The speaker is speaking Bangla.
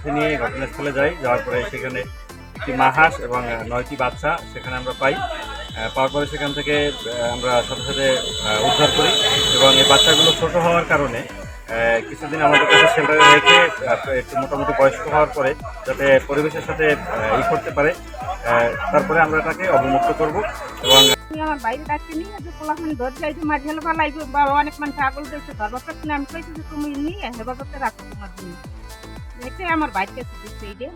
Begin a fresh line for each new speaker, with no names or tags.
সাথে নিয়ে ঘটনাস্থলে যাই। যাওয়ার পরে সেখানে একটি মা হাঁস এবং ৯টি বাচ্চা সেখানে আমরা পাই। পাওয়ার পরে সেখান থেকে আমরা সাথে সাথে উদ্ধার করি এবং এই বাচ্চাগুলো ছোট হওয়ার কারণে কিছুদিন আমাদের কাছে শেল্টারে রেখে একটু মোটামুটি বয়স্ক হওয়ার পরে যাতে পরিবেশের সাথে করতে পারে, তারপরে আমরা তাকে অবমুক্ত করব। এবং
আমার বাইরে ডাকতে নিয়ে যে পোলাখান ধর যাইতে মাঝে হলে ভালো লাগবে বা অনেক মানুষ আগল দিয়েছে ধরবার আমি কইছি যে তুমি নিয়ে হেবা করতে রাখো তোমার জিনিস দেখে আমার বাইরে দিচ্ছে এইটা।